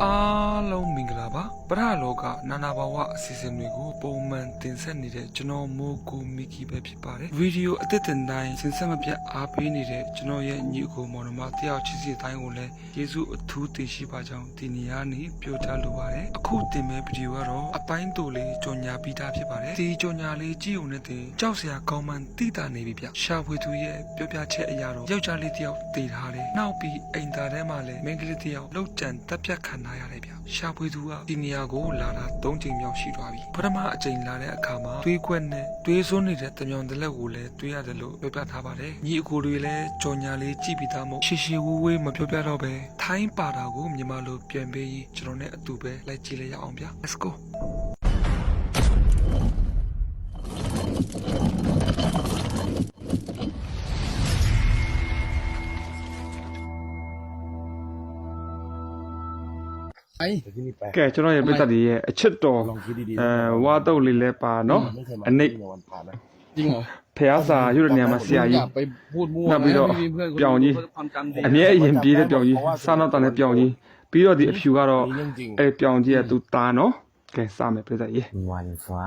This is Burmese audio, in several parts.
အားလုံးမင်္ဂလာပါပရလောကနာနာဘာဝအစီအစဉ်တွေကိုပုံမှန်တင်ဆက်နေတဲ့ကျွန်တော်မိုးကိုမီကီပဲဖြစ်ပါတယ်ဗီဒီယိုအသစ်တင်တိုင်းစင်ဆက်မပြတ်အားပေးနေတဲ့ကျွန်တော်ရဲ့ညီအကိုမောင်နှမတယောက်ချစ်စီတိုင်းကိုလည်းယေရှုအထူးတင်ရှိပါကြောင်းဒီနေရာနေပြောကြားလိုပါတယ်အခုတင်မဲ့ဗီဒီယိုကတော့အပိုင်းတိုလေးကြော်ညာပြီးသားဖြစ်ပါတယ်ဒီကြော်ညာလေးကြည့်ုံနဲ့တင်ကြောက်စရာကောင်းမှန်းသိတာနေပြီဗျရှာဖွေသူရဲ့ပြောပြချက်အရာတော့ယောက်ျားလေးတယောက်တည်ထားတယ်နောက်ပြီးအိမ်သားထဲမှာလည်းမိန်းကလေးတယောက်လောက်ကြံတက်ပြတ်ခံထားရတယ်ဗျရှာဖွေသူကဒီနေရာကိုလာတာ3ချိန်မြောက်ရှိသွားပြီပထမအချိန်လာတဲ့အခါမှာတွေးခွက်နဲ့တွေးစွန်းနေတဲ့တမြောင်တလက်ကိုလည်းတွေးရတယ်လို့ပြောပြထားပါတယ်ညီအကိုတွေလည်းကြော်ညာလေးကြည့်ပြီးသားမို့ရှေရှေဝဝေးမပြောပြတော့ပဲထိုင်းပါတာကိုမြန်မာလိုပြန်ပေးရင်ကျွန်တော်နဲ့အတူပဲလိုက်ကြည့်လိုက်ရအောင်ဗျ Let's goကဲကျွန်တော်ရဲ့ပြဿနာရဲ့အချစ်တော်ဝါတုတ်လေးလဲပါနော်အနိတ်จริงเหรอဖះစာရွတ်တဲ့နေရာမှာဆရာကြီး ไปพูดมั่ว နောက်ပြီးတော့ပြောင်ကြီးအမြဲအရင်ပြေးတဲ့ပြောင်ကြီးစားနောက်တန်တဲ့ပြောင်ကြီးပြီးတော့ဒီအဖြူကတော့အဲပြောင်ကြီးကသူတာနော်ကဲစမယ်ပြဿနာကြီး วันฟ้า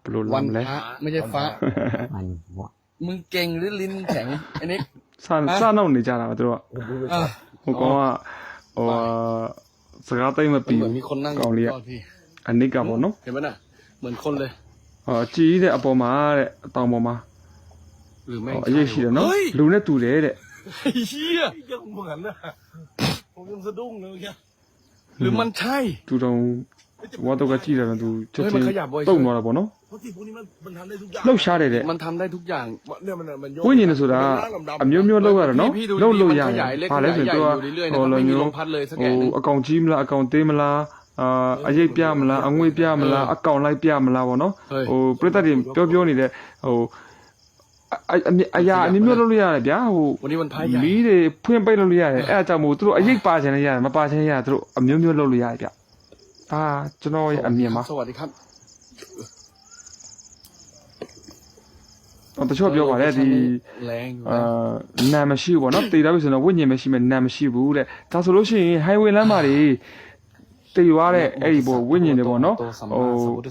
ဘယ်လို วั လုပ် น မလဲ พระไม่ใช่ฟ้า วันฟ้า มึงเก่งหรือลิ้นแข็งไอ้นิก စားနောက်နေကြတာပါသူတို့က อ่ะ ဟိုကောင်ကဟိုစကားသိမ့်မ มัน ပြီး เหมือนมีคนนั่งอ ကောင် ยู่ လေးက รอบพี่ အနိတ်ကပေါ့နော် เห็นไหมน่ะเหมือนคนเลย ကြည်တဲ့အပေါ်မှာတဲ့အတောင်ပေါ်မှာ หรือไม่ အရေးရှိတယ်နော်လူနဲ့တူတယ်တဲ့ ไอ้เหี้ยยังเหมือนน่ะผมยังสะดุ้งเลยเนี่ยหรือมันใช่ သူတော့ဝါတော့ကကြည့်တယ်သူချက် เฮ้ย ချင်း มันขยับบ่อย တုံသွားတာပေါ့နော် เพราะที่พวกนี้มันทำได้ทุกอย่าง လှုပ်ရှားတယ်တဲ့ มันทำได้ทุกอย่าง เนี่ยมันโยก ဝိညာဉ်နဲ့ဆိုတာအမျိုးမျိုးလောက်ရတာနော် พี่ดู လောက် ดี လို့ มัน ရ ข တယ် ยายเล็ก ဘာ ข လဲ ยาย ဆို ใหญ่ တော့ อยู่เรื่อยๆนะครับไม่มีลมพัดเลยสักแง่หนึง အကောင်ကြီးမလားအကောင်သေးမလားအရိပ်ပြမလားအငွေ့ပြမလားအကောင်လိုက်ပြမလားပေါ့နော်ဟိုပြဿနာပြောနေတဲ့ဟိုအရာအမျိုးမျိုးလုပ်လို့ရတယ်ဗျာဟို วันนี้มันพายใหญ่ မီးတွေဖွင့်ပိတ်လုပ်လို့ရတယ်အဲ့အကြောင်းမို့သူတို့အရိပ်ပါချင်လည်းရတယ်မပါချင်ရတယ်သူတို့အမျိုးမျိုးလုပ်လို့ရတယ်ဗျကျွန်တော်ရဲ့အမြင်ပါ สวัสดีครับ တချို့ပြောပါတယ်ဒီ แรงอยู่ နာမရှိဘူးပေါ့နော်တေးတာပြီဆိုတော့ဝိညာဉ်မရှိမဲ့နာမရှိဘူးတဲ့ဒါဆိုလို့ရှိရင် highway လမ်းမှာတွေတေးသွားတဲ့အဲ့ဒီဘောဝိညာဉ်တွေပေါ့နော်ဟို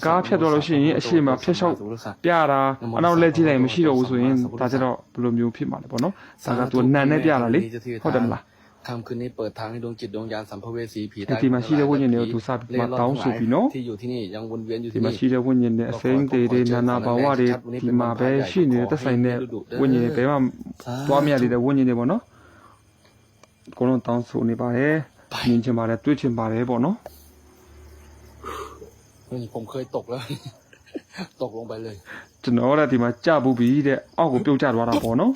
ကားဖြတ်သွားလို့ရှိရင်အရှိမဖြတ်လျှောက်ပြတာအနောက်လက်ကြည့်လိုက်မရှိတော့ဘူးဆိုရင်ဒါကြတော့ဘယ်လိုမျိုးဖြစ်မှာလဲပေါ့နော်ဒါကသူနန်နဲ့ပြတာလေဟုတ်တယ်မလား คำคืนนี้เปิดทางให้ดวงจิตดวงญาณสัมภเวสีผี ဒီမှာရှိတဲ့ဝိညာဉ်တွေကိုသူစပြီးမှတောင်းဆိုပြီးနော် ที่อยู่ที่นี่ยังวนเวียนอยู่ ဒီ ที่ မှာ นี่ ရှိတဲ့ဝိညာဉ်တွေအစိမ့်တွေနာနာဘာဝတွေဒီမှာပဲရှိနေတဲ့သက်ဆိုင်တဲ့ဝိညာဉ်တွေဘယ်မှသွားမရတဲ့ဝိညာဉ်တွေပေါ့နော်အကုန်လုံးတောင်းဆိုနေပါတယ်မြင်ချင်ပါတယ်တွေ့ချင်ပါတယ်ပေါ့နော် ผมเคยตกแล้ว ตกลงไปเลย ကျွန်တော်ကဒီမှာကြပူပြီးတဲ့အောက်ကိုပြုတ်ကျသွားတာပေါ့နော်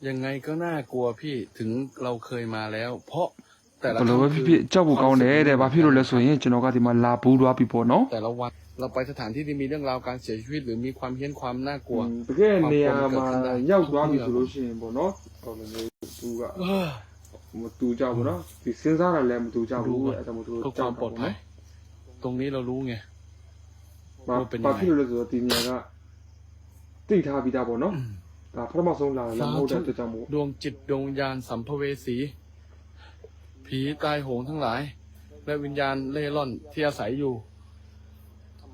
ยังไงก็น่ากลัวพี่ถึงเราเคยมาแล้ว เพราะแต่ละ ဘယ်လိုပဲဖြစ်ဖြစ်ကြောက်ဖို့ကောင်းတယ်တဲ့ဘာဖြစ်လို့လဲဆိုရင်ကျွန်တော်ကဒီမှာလာပူးသွားပြီပေါ့နော် แต่ละวันเราไปสถานที่ที่มีเรื่องราวการเสียชีวิตหรือมีความเฮี้ยนความน่ากลัว တကယ်နေရာမှာရောက်သွားပြီဆိုလို့ရှိရင်ပေါ့နော်ဟိုလိုမျိုးသူကမတူကြဘူးနော်ဒီစဉ်းစားတာလည်းမတူကြဘူးအဲ့ဒါမှမဟုတ် เพื่อค ကြော วา က် มปลอดภัยตรงนี้เรารู้ไง ဘာဖြစ်လို့လဲဆိုတော့ဒီနေရာကတိထားပြီးသားပေါ့နော်ဒါပထမဆုံးလာတာလည်းမဟုတ်တဲ့အတွက်ကြောင့်မို့ ดวงจิตดวงวิญญาณสัมภเวสีผีตายโหงทั้งหลาย และวิญญาณเล่ร่อนที่อาศัยอยู่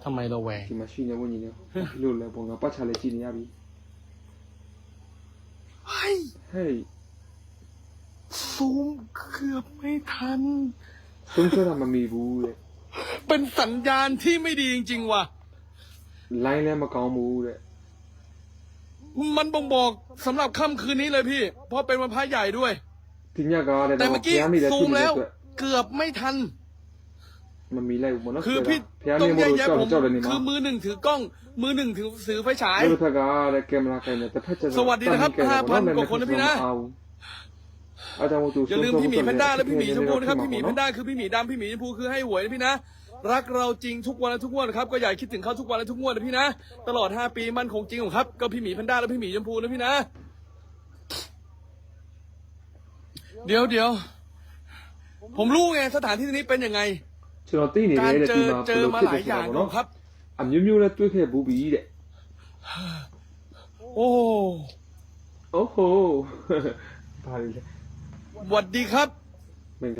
ทำไมเราแหวง ဒီမှာရှိနေဝိညာဉ်တွေဘာဖြစ်လို့လဲပေါ့ငါပတ်ချလဲကြည့်နေရပြီ เฮ้ย ဟေး ซูมเกือบไม่ทัน သုံးဆွဲတာမမီဘူးတဲ့ เป็นสัญญาณที่ไม่ดีจริงๆว่ะ လိုင်းလည်းမကောင်းဘူးတဲ့ มันบ่งบอกสำหรับค่ำคืนนี้เลยพี่ เพราะเป็นวันพระใหญ่ด้วย ဒီညကတဲ့ แต่เมื่อกี้ มีแต่ ซู ที่ ม มี แล้ว แต่ เกือบไม่ทัน มันมีอะไรอยู่บนนั้น คือพี่ ဖျား ต้ နေ อง မ แยก လို့ แยะ ကြောက် ผม ကြောက်တယ်နေမှာ คือมือหนึ่งถือกล้อง มือหนึ่งถือไฟฉาย ဒီဘက်ကတဲ့ကင်မရာကိုင်နေတစ်ဖက်ကျ สวัสดีนะครับ5,000กว่าคนนะพี่นะ อาจารย์มูตู อย่าลืมพี่หมีแพนด้าและพี่หมีชมพูนะครับพี่หมีแพนด้าคือพี่หมีดำพี่หมีชมพูคือให้หวยนะพี่นะรักเราจริงทุกวันและทุกวันครับก็อยากคิดถึงเขาทุกวันและทุกวันนะพี่นะตลอด5 ปีมั่นคงจริงของครับก็พี่หมีแพนด้าและพี่หมีชมพูนะพี่นะเดี๋ยวผมรู้ไงสถานที่นี้เป็นยังไง ကျွန်တော်သိနေ การ တယ်တဲ့ เจ ဒီ อ မှာ มาหลายอย่างครับ အမျိုးမျိုးနဲ့တွေ့ခဲ့ဘူးပြီတဲ့ โอ้ โอ้โหဘာလဲ สวัสดีครับ